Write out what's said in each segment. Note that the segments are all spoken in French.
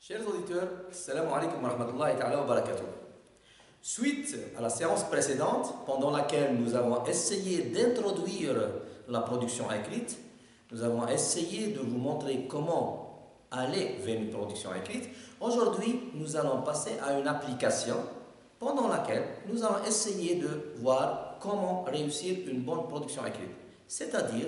Chers auditeurs, salam alaikum wa rahmatullahi ta'ala wa barakatuh. Suite à la séance précédente, pendant laquelle nous avons essayé d'introduire la production écrite, nous avons essayé de vous montrer comment aller vers une production écrite. Aujourd'hui, nous allons passer à une application pendant laquelle nous allons essayer de voir comment réussir une bonne production écrite. C'est-à-dire,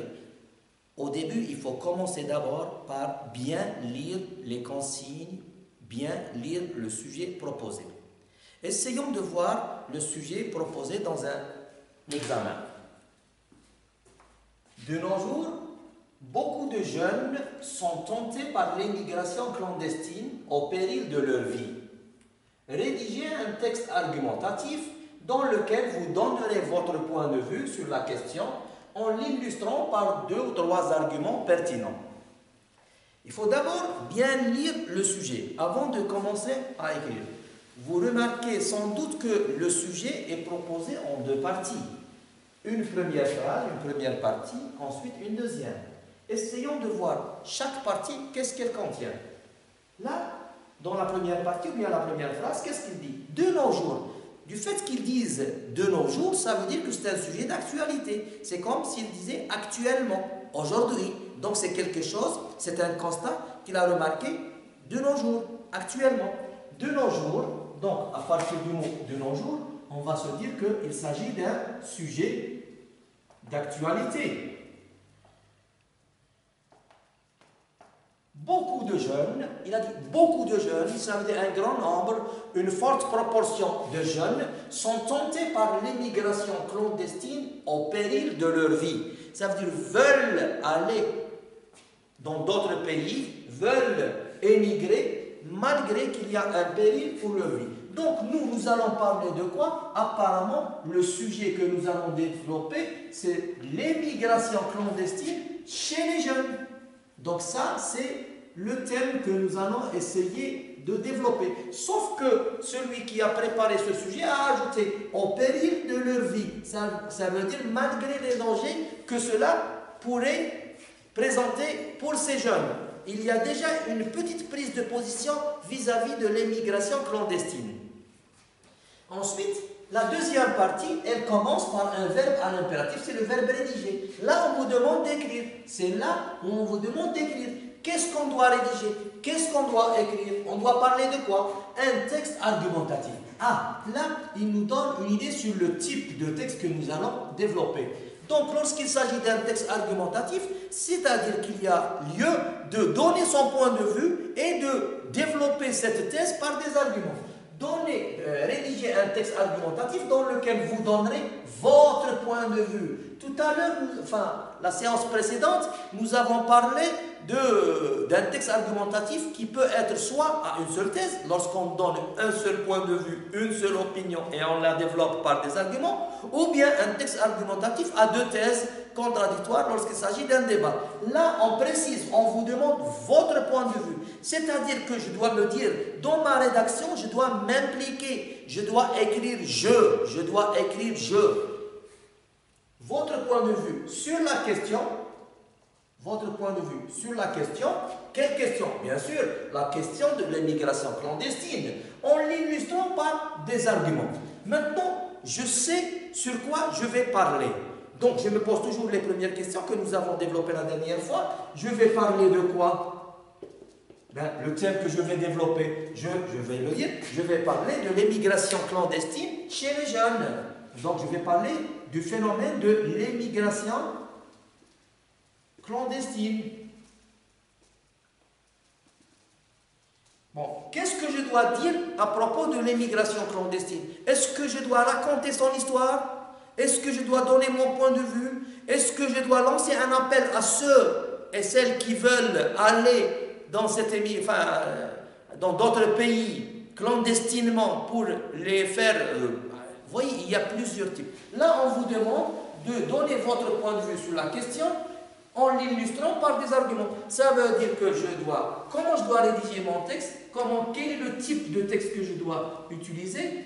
au début, il faut commencer d'abord par bien lire les consignes, bien lire le sujet proposé. Essayons de voir le sujet proposé dans un examen. De nos jours, beaucoup de jeunes sont tentés par l'émigration clandestine au péril de leur vie. Rédigez un texte argumentatif dans lequel vous donnerez votre point de vue sur la question en l'illustrant par 2 ou 3 arguments pertinents. Il faut d'abord bien lire le sujet avant de commencer à écrire. Vous remarquez sans doute que le sujet est proposé en 2 parties. Une première phrase, une première partie, ensuite une deuxième. Essayons de voir chaque partie, qu'est-ce qu'elle contient. Là, dans la première partie ou bien la première phrase, qu'est-ce qu'il dit? De nos jours. Du fait qu'ils disent de nos jours, ça veut dire que c'est un sujet d'actualité. C'est comme s'ils disaient actuellement, aujourd'hui. Donc c'est quelque chose, c'est un constat qu'il a remarqué de nos jours, actuellement. De nos jours, donc à partir du mot de nos jours, on va se dire qu'il s'agit d'un sujet d'actualité. Beaucoup de jeunes, il a dit beaucoup de jeunes, ça veut dire un grand nombre, une forte proportion de jeunes sont tentés par l'émigration clandestine au péril de leur vie. Ça veut dire veulent aller dans d'autres pays, veulent émigrer malgré qu'il y a un péril pour leur vie. Donc nous allons parler de quoi? Apparemment, le sujet que nous allons développer, c'est l'émigration clandestine chez les jeunes. Donc ça, c'est le thème que nous allons essayer de développer. Sauf que celui qui a préparé ce sujet a ajouté au péril de leur vie. Ça veut dire malgré les dangers que cela pourrait présenter pour ces jeunes. Il y a déjà une petite prise de position vis-à-vis de l'émigration clandestine. Ensuite, la deuxième partie, elle commence par un verbe à l'impératif, c'est le verbe rédiger. Là, on vous demande d'écrire. C'est là où on vous demande d'écrire. Qu'est-ce qu'on doit rédiger? Qu'est-ce qu'on doit écrire? On doit parler de quoi? Un texte argumentatif. Ah, là, il nous donne une idée sur le type de texte que nous allons développer. Donc, lorsqu'il s'agit d'un texte argumentatif, c'est-à-dire qu'il y a lieu de donner son point de vue et de développer cette thèse par des arguments. Rédiger un texte argumentatif dans lequel vous donnerez votre point de vue. Tout à l'heure, la séance précédente, nous avons parlé d'un texte argumentatif qui peut être soit à une seule thèse, lorsqu'on donne un seul point de vue, une seule opinion et on la développe par des arguments, ou bien un texte argumentatif à 2 thèses contradictoires lorsqu'il s'agit d'un débat. Là, on précise, on vous demande votre point de vue. C'est-à-dire que je dois me dire, dans ma rédaction, je dois m'impliquer, je dois écrire je dois écrire je. Votre point de vue sur la question, votre point de vue sur la question, quelle question? Bien sûr, la question de l'émigration clandestine, en l'illustrant par des arguments. Maintenant, je sais sur quoi je vais parler. Donc, je me pose toujours les premières questions que nous avons développées la dernière fois. Je vais parler de quoi? Le thème que je vais développer, je vais le dire, je vais parler de l'émigration clandestine chez les jeunes. Donc, je vais parler du phénomène de l'émigration clandestine. Bon, qu'est-ce que je dois dire à propos de l'émigration clandestine? Est-ce que je dois raconter son histoire? Est-ce que je dois donner mon point de vue? Est-ce que je dois lancer un appel à ceux et celles qui veulent aller dans d'autres pays clandestinement pour les faire... vous voyez, il y a plusieurs types. Là, on vous demande de donner votre point de vue sur la question en l'illustrant par des arguments. Ça veut dire que comment je dois rédiger mon texte, quel est le type de texte que je dois utiliser,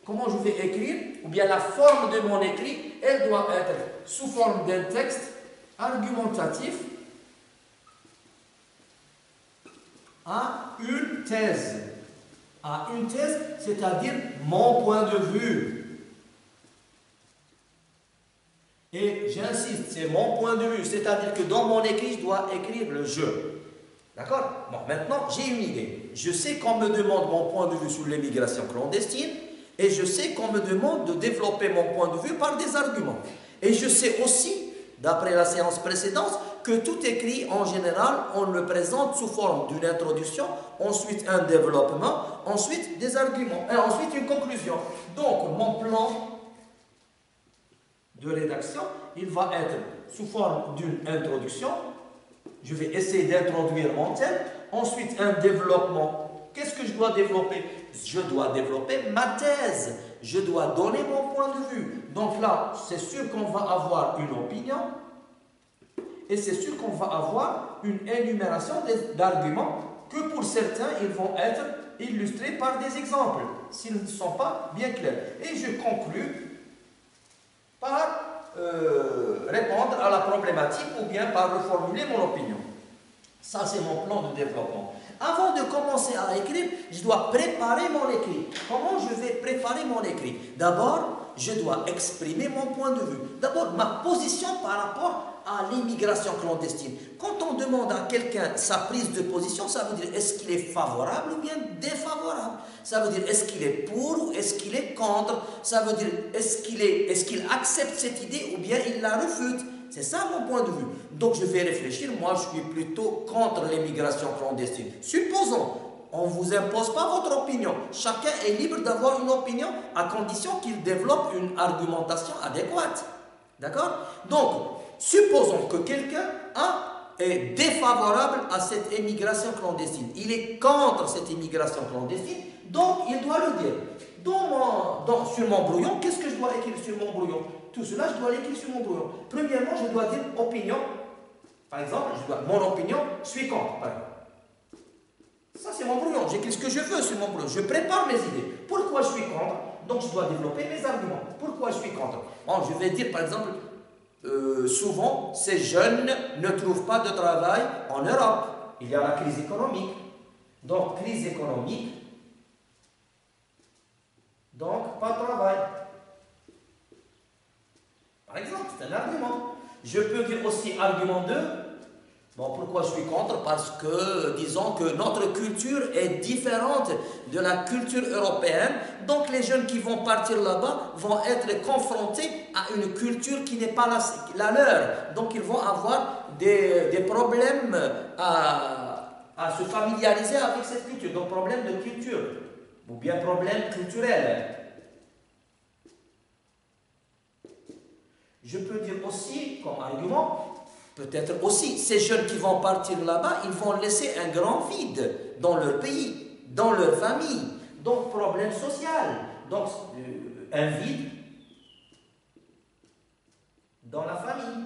comment je vais écrire, ou bien la forme de mon écrit, elle doit être sous forme d'un texte argumentatif à une thèse. À une thèse, c'est-à-dire mon point de vue. Et j'insiste, c'est mon point de vue, c'est-à-dire que dans mon écrit, je dois écrire le je. D'accord? Bon, maintenant, j'ai une idée. Je sais qu'on me demande mon point de vue sur l'immigration clandestine et je sais qu'on me demande de développer mon point de vue par des arguments. Et je sais aussi, d'après la séance précédente, que tout écrit, en général, on le présente sous forme d'une introduction, ensuite un développement, ensuite des arguments, et ensuite une conclusion. Donc, mon plan de rédaction, il va être sous forme d'une introduction. Je vais essayer d'introduire mon thème, ensuite un développement. Qu'est-ce que je dois développer? Je dois développer ma thèse. Je dois donner mon point de vue. Donc là, c'est sûr qu'on va avoir une opinion. Et c'est sûr qu'on va avoir une énumération d'arguments que pour certains, ils vont être illustrés par des exemples, s'ils ne sont pas bien clairs. Et je conclus par répondre à la problématique ou bien par reformuler mon opinion. Ça, c'est mon plan de développement. Avant de commencer à écrire, je dois préparer mon écrit. Comment je vais préparer mon écrit? D'abord, je dois exprimer mon point de vue. D'abord, ma position par rapport à l'immigration clandestine. Quand on demande à quelqu'un sa prise de position, ça veut dire est-ce qu'il est favorable ou bien défavorable? Ça veut dire est-ce qu'il est pour ou est-ce qu'il est contre? Ça veut dire est-ce qu'il accepte cette idée ou bien il la refute? C'est ça mon point de vue. Donc je vais réfléchir, moi je suis plutôt contre l'immigration clandestine. Supposons, on ne vous impose pas votre opinion. Chacun est libre d'avoir une opinion à condition qu'il développe une argumentation adéquate. D'accord? Donc, supposons que quelqu'un est défavorable à cette immigration clandestine. Il est contre cette immigration clandestine, donc il doit le dire. Sur mon brouillon, qu'est-ce que je dois écrire sur mon brouillon? Tout cela, je dois l'écrire sur mon brouillon. Premièrement, je dois dire opinion. Par exemple, mon opinion, je suis contre. Par exemple. Ça, c'est mon brouillon. J'écris ce que je veux sur mon brouillon. Je prépare mes idées. Pourquoi je suis contre? Donc, je dois développer mes arguments. Pourquoi je suis contre? Bon, je vais dire, par exemple, souvent, ces jeunes ne trouvent pas de travail en Europe. Il y a la crise économique. Donc, crise économique. Donc, pas de travail. Par exemple, c'est un argument. Je peux dire aussi argument 2. Bon, pourquoi je suis contre? Parce que, disons que notre culture est différente de la culture européenne. Donc, les jeunes qui vont partir là-bas vont être confrontés à une culture qui n'est pas la leur. Donc, ils vont avoir des problèmes à se familiariser avec cette culture. Donc, problème de culture. Ou bien problème culturel. Je peux dire aussi, comme argument, peut-être aussi, ces jeunes qui vont partir là-bas, ils vont laisser un grand vide dans leur pays, dans leur famille. Donc, problème social. Donc, un vide dans la famille.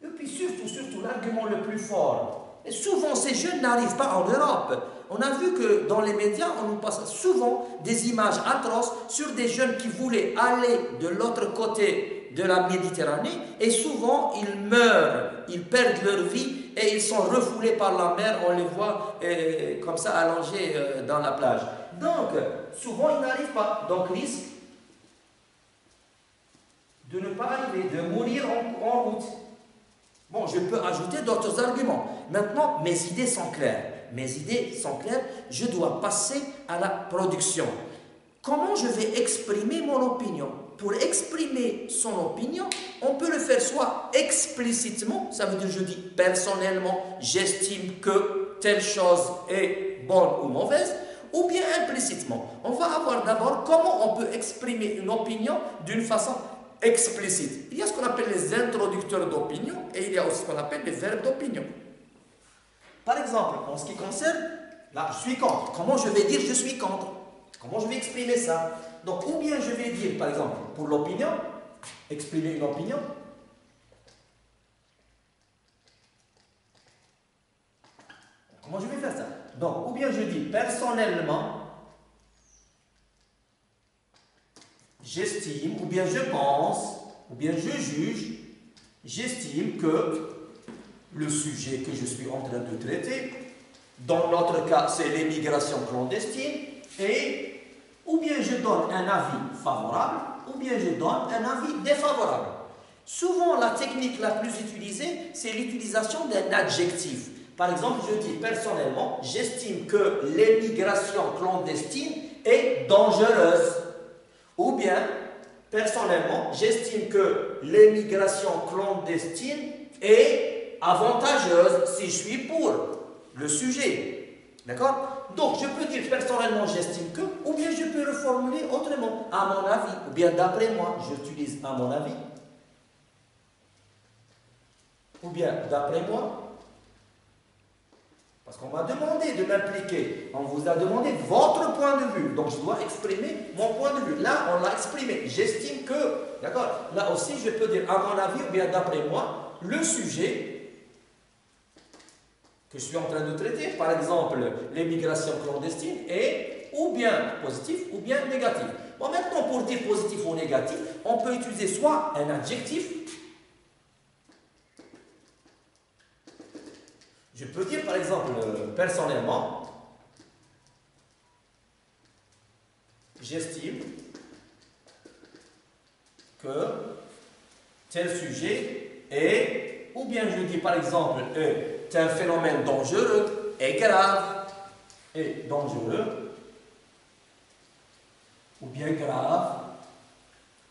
Et puis surtout, l'argument le plus fort. Et souvent, ces jeunes n'arrivent pas en Europe. On a vu que dans les médias, on nous passe souvent des images atroces sur des jeunes qui voulaient aller de l'autre côté de la Méditerranée et souvent ils meurent, ils perdent leur vie et ils sont refoulés par la mer, on les voit comme ça allongés dans la plage. Donc, souvent ils n'arrivent pas, donc risque de ne pas arriver, de mourir en route. Bon, je peux ajouter d'autres arguments. Maintenant, mes idées sont claires. Je dois passer à la production. Comment je vais exprimer mon opinion? Pour exprimer son opinion, on peut le faire soit explicitement, ça veut dire je dis personnellement, j'estime que telle chose est bonne ou mauvaise, ou bien implicitement. On va avoir d'abord comment on peut exprimer une opinion d'une façon explicite. Il y a ce qu'on appelle les introducteurs d'opinion et il y a aussi ce qu'on appelle les verbes d'opinion. Par exemple, en ce qui concerne, là, je suis contre. Comment je vais dire je suis contre? Comment je vais exprimer ça? Donc, ou bien je vais dire, par exemple, pour l'opinion, exprimer une opinion. Comment je vais faire ça? Donc, ou bien je dis personnellement, j'estime, ou bien je pense, ou bien je juge, j'estime que le sujet que je suis en train de traiter. Dans notre cas, c'est l'émigration clandestine. Et ou bien je donne un avis favorable, ou bien je donne un avis défavorable. Souvent, la technique la plus utilisée, c'est l'utilisation d'un adjectif. Par exemple, je dis personnellement, j'estime que l'émigration clandestine est dangereuse. Ou bien, personnellement, j'estime que l'émigration clandestine est avantageuse si je suis pour le sujet. D'accord? Donc, je peux dire personnellement, j'estime que, ou bien je peux reformuler autrement, à mon avis, ou bien d'après moi, j'utilise à mon avis, ou bien d'après moi. Parce qu'on m'a demandé de m'impliquer. On vous a demandé votre point de vue. Donc, je dois exprimer mon point de vue. Là, on l'a exprimé. J'estime que, d'accord? Là aussi, je peux dire à mon avis ou bien d'après moi, le sujet que je suis en train de traiter, par exemple, l'émigration clandestine, est ou bien positif ou bien négatif. Bon, maintenant, pour dire positif ou négatif, on peut utiliser soit un adjectif. Je peux dire, par exemple, personnellement, j'estime que tel sujet est, ou bien je dis, par exemple, est un phénomène dangereux, est grave, est dangereux, ou bien grave,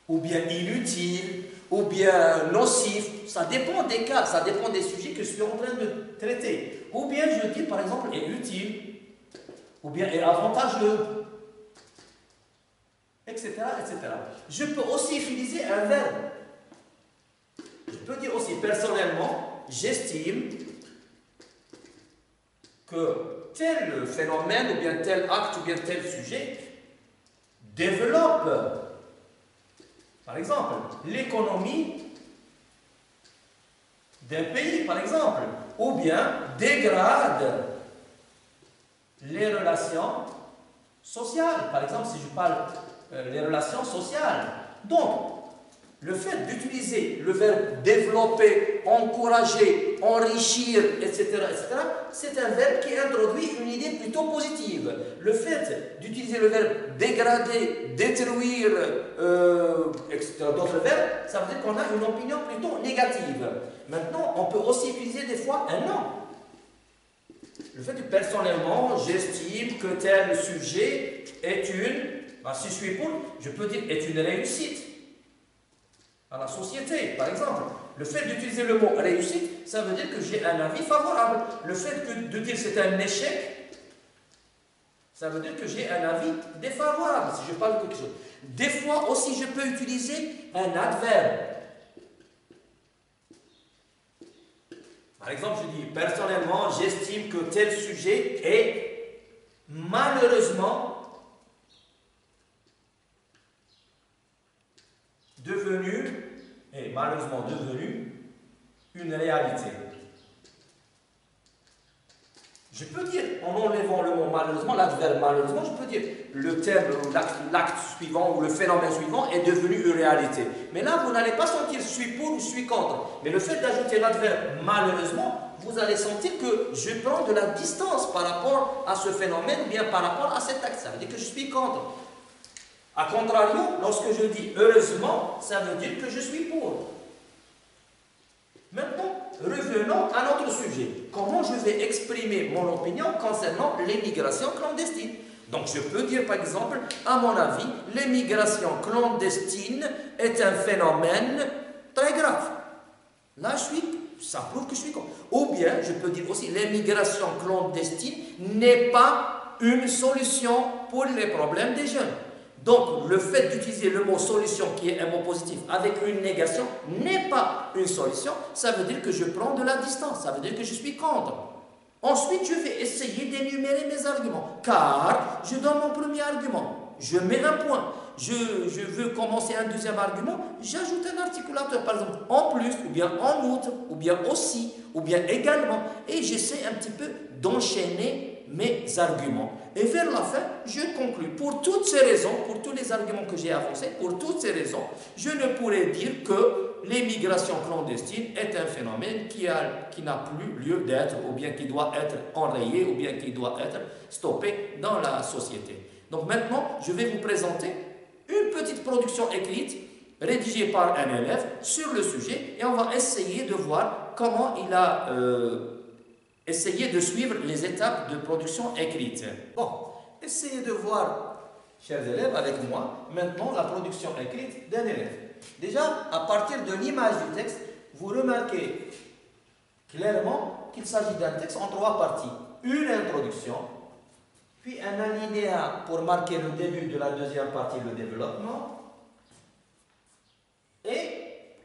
ou bien inutile, ou bien nocif. Ça dépend des cas, ça dépend des sujets que je suis en train de traiter. Ou bien je dis par exemple est utile, ou bien est avantageux, etc., etc. Je peux aussi utiliser un verbe. Je peux dire aussi personnellement, j'estime que tel phénomène, ou bien tel acte, ou bien tel sujet développe, par exemple, l'économie d'un pays, par exemple, ou bien dégrade les relations sociales. Par exemple, si je parle des relations sociales. Donc, le fait d'utiliser le verbe développer, encourager, enrichir, etc., c'est un verbe qui introduit une idée plutôt positive. Le fait d'utiliser le verbe dégrader, détruire, etc., d'autres verbes, ça veut dire qu'on a une opinion plutôt négative. Maintenant, on peut aussi utiliser des fois un non. Le fait que personnellement, j'estime que tel sujet est si je suis pour, je peux dire est une réussite à la société, par exemple. Le fait d'utiliser le mot réussite, ça veut dire que j'ai un avis favorable. Le fait de dire c'est un échec, ça veut dire que j'ai un avis défavorable, si je parle de quelque chose. Des fois aussi, je peux utiliser un adverbe. Par exemple, je dis personnellement, j'estime que tel sujet est malheureusement devenu une réalité. Je peux dire, en enlevant le mot malheureusement, l'adverbe malheureusement, je peux dire le terme, l'acte suivant ou le phénomène suivant est devenu une réalité. Mais là, vous n'allez pas sentir je suis pour ou je suis contre. Mais le fait d'ajouter l'adverbe malheureusement, vous allez sentir que je prends de la distance par rapport à ce phénomène ou bien par rapport à cet acte. Ça veut dire que je suis contre. A contrario, lorsque je dis heureusement, ça veut dire que je suis pour. Maintenant, revenons à notre sujet. Comment je vais exprimer mon opinion concernant l'émigration clandestine? Donc, je peux dire par exemple, à mon avis, l'émigration clandestine est un phénomène très grave. Là, ça prouve que je suis contre. Ou bien, je peux dire aussi, l'émigration clandestine n'est pas une solution pour les problèmes des jeunes. Donc, le fait d'utiliser le mot solution, qui est un mot positif, avec une négation, n'est pas une solution. Ça veut dire que je prends de la distance. Ça veut dire que je suis contre. Ensuite, je vais essayer d'énumérer mes arguments. Car je donne mon premier argument. Je mets un point. Je veux commencer un deuxième argument. J'ajoute un articulateur, par exemple, en plus, ou bien en outre, ou bien aussi, ou bien également. Et j'essaie un petit peu d'enchaîner mes arguments. Et vers la fin, je conclus. Pour toutes ces raisons, pour tous les arguments que j'ai avancés, pour toutes ces raisons, je ne pourrais dire que l'immigration clandestine est un phénomène qui n'a plus lieu d'être, ou bien qui doit être enrayé, ou bien qui doit être stoppé dans la société. Donc maintenant, je vais vous présenter une petite production écrite, rédigée par un élève sur le sujet, et on va essayer de voir comment il a essayé de suivre les étapes de production écrite. Bon, essayez de voir, chers élèves, avec moi, maintenant la production écrite d'un élève. Déjà, à partir de l'image du texte, vous remarquez clairement qu'il s'agit d'un texte en 3 parties. Une introduction, puis un alinéa pour marquer le début de la deuxième partie, le développement, et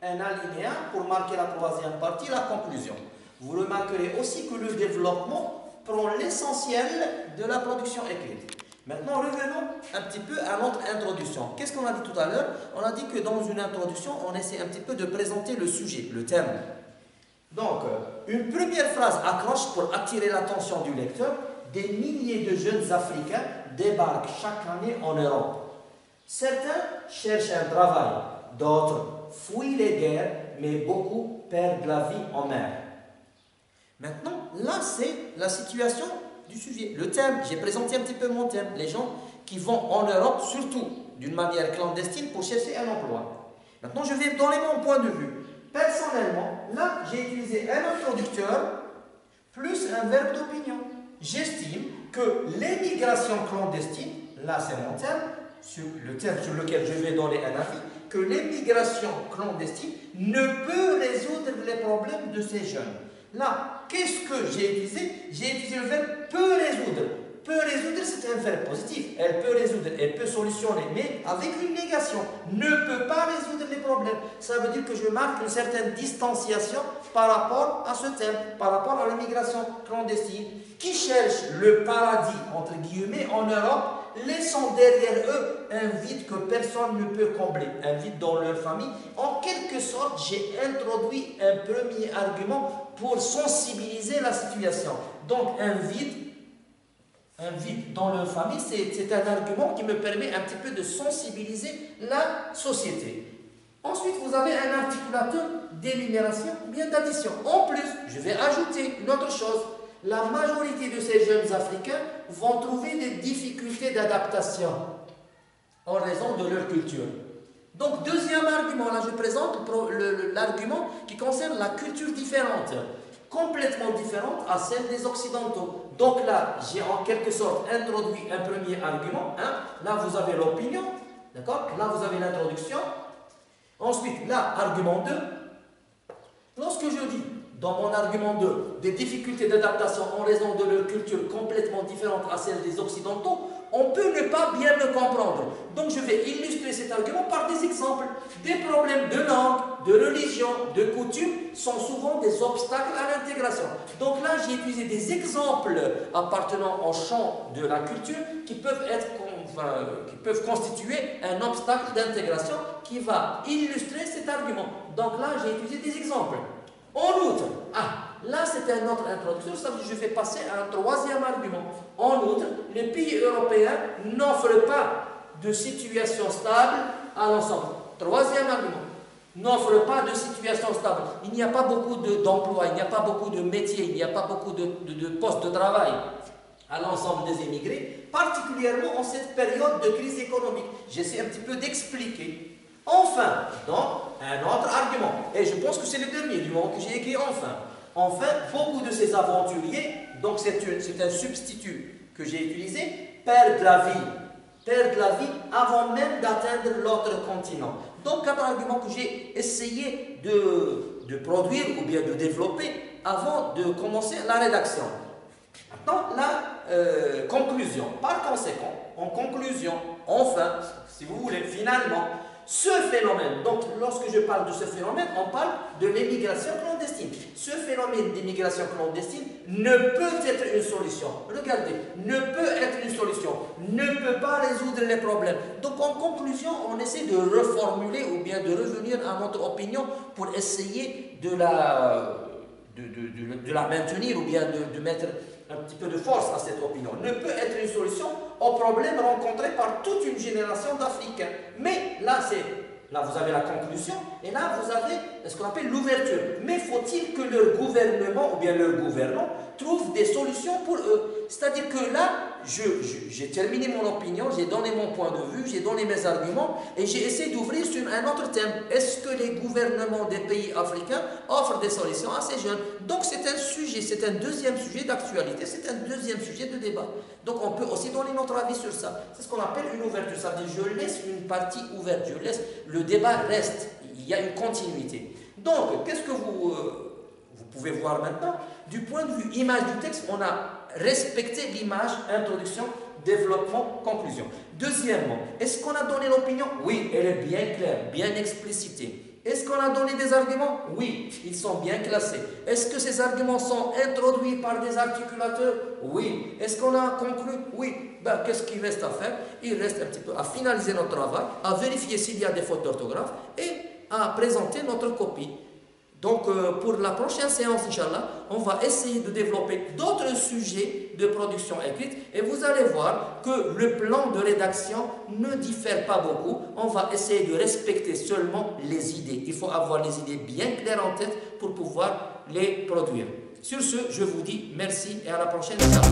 un alinéa pour marquer la troisième partie, la conclusion. Vous remarquerez aussi que le développement prend l'essentiel de la production écrite. Maintenant, revenons un petit peu à notre introduction. Qu'est-ce qu'on a dit tout à l'heure? On a dit que dans une introduction, on essaie un petit peu de présenter le sujet, le thème. Donc, une première phrase accroche pour attirer l'attention du lecteur. Des milliers de jeunes Africains débarquent chaque année en Europe. Certains cherchent un travail, d'autres fuient les guerres, mais beaucoup perdent la vie en mer. Maintenant, là, c'est la situation du sujet. Le thème, j'ai présenté un petit peu mon thème. Les gens qui vont en Europe, surtout d'une manière clandestine, pour chercher un emploi. Maintenant, je vais donner mon point de vue. Personnellement, là, j'ai utilisé un introducteur plus un verbe d'opinion. J'estime que l'émigration clandestine, là c'est mon thème, le thème sur lequel je vais donner un avis, que l'émigration clandestine ne peut résoudre les problèmes de ces jeunes. Là, qu'est-ce que j'ai utilisé? J'ai utilisé le verbe peut résoudre. Peut résoudre, c'est un verbe positif. Elle peut résoudre, elle peut solutionner, mais avec une négation. Ne peut pas résoudre les problèmes. Ça veut dire que je marque une certaine distanciation par rapport à ce thème, par rapport à l'immigration clandestine, qui cherche le paradis, entre guillemets, en Europe, laissant derrière eux un vide que personne ne peut combler, un vide dans leur famille. En quelque sorte, j'ai introduit un premier argument pour sensibiliser la situation. Donc, un vide dans leur famille, c'est un argument qui me permet un petit peu de sensibiliser la société. Ensuite, vous avez un articulateur d'énumération ou bien d'addition. En plus, je vais ajouter une autre chose. La majorité de ces jeunes Africains vont trouver des difficultés d'adaptation en raison de leur culture. Donc, deuxième argument, là je présente l'argument qui concerne la culture différente, complètement différente à celle des Occidentaux. Donc là, j'ai en quelque sorte introduit un premier argument. Là, vous avez l'opinion, d'accord? Là, vous avez l'introduction. Ensuite, là, argument 2. Lorsque je dis, dans mon argument 2, des difficultés d'adaptation en raison de leur culture complètement différente à celle des Occidentaux, on peut ne pas bien le comprendre. Donc je vais illustrer cet argument par des exemples. Des problèmes de langue, de religion, de coutume sont souvent des obstacles à l'intégration. Donc là, j'ai utilisé des exemples appartenant au champ de la culture qui peuvent constituer un obstacle d'intégration qui va illustrer cet argument. Donc là, j'ai utilisé des exemples. En outre, là c'est un autre introduction, ça veut dire que je vais passer à un troisième argument. En outre, les pays européens n'offrent pas de situation stable à l'ensemble. Troisième argument, n'offrent pas de situation stable. Il n'y a pas beaucoup d'emplois, il n'y a pas beaucoup de métiers, il n'y a pas beaucoup de postes de travail à l'ensemble des immigrés, particulièrement en cette période de crise économique. J'essaie un petit peu d'expliquer. Enfin, donc, un autre argument, et je pense que c'est le dernier du moment que j'ai écrit enfin. Enfin, beaucoup de ces aventuriers, donc c'est un substitut que j'ai utilisé, perdent la vie avant même d'atteindre l'autre continent. Donc, 4 arguments que j'ai essayé de produire ou bien de développer avant de commencer la rédaction. Maintenant, la conclusion. Par conséquent, en conclusion, enfin, si vous voulez, finalement, ce phénomène, donc lorsque je parle de ce phénomène, on parle de l'émigration clandestine. Ce phénomène d'immigration clandestine ne peut être une solution. Regardez, ne peut être une solution, ne peut pas résoudre les problèmes. Donc en conclusion, on essaie de reformuler ou bien de revenir à notre opinion pour essayer de la maintenir ou bien de mettre un petit peu de force à cette opinion, ne peut être une solution aux problèmes rencontrés par toute une génération d'Africains. Mais là, vous avez la conclusion, et là, vous avez ce qu'on appelle l'ouverture. Mais faut-il que leur gouvernement, ou bien leurs gouvernants, trouvent des solutions pour eux? C'est-à-dire que là, j'ai terminé mon opinion, j'ai donné mon point de vue, j'ai donné mes arguments, et j'ai essayé d'ouvrir sur un autre thème. Est-ce que les gouvernements des pays africains offrent des solutions à ces jeunes? Donc c'est un sujet, c'est un deuxième sujet d'actualité, c'est un deuxième sujet de débat. Donc on peut aussi donner notre avis sur ça. C'est ce qu'on appelle une ouverture. Ça veut dire je laisse une partie ouverte, je laisse, le débat reste, il y a une continuité. Donc, qu'est-ce que vous pouvez voir maintenant? Du point de vue image du texte, on a respecté l'image, introduction, développement, conclusion. Deuxièmement, est-ce qu'on a donné l'opinion? Oui, elle est bien claire, bien explicitée. Est-ce qu'on a donné des arguments? Oui, ils sont bien classés. Est-ce que ces arguments sont introduits par des articulateurs? Oui. Est-ce qu'on a conclu? Oui. Ben, qu'est-ce qu'il reste à faire? Il reste un petit peu à finaliser notre travail, à vérifier s'il y a des fautes d'orthographe et à présenter notre copie. Donc, pour la prochaine séance, Inch'Allah, on va essayer de développer d'autres sujets de production écrite et vous allez voir que le plan de rédaction ne diffère pas beaucoup. On va essayer de respecter seulement les idées. Il faut avoir les idées bien claires en tête pour pouvoir les produire. Sur ce, je vous dis merci et à la prochaine, Inch'Allah.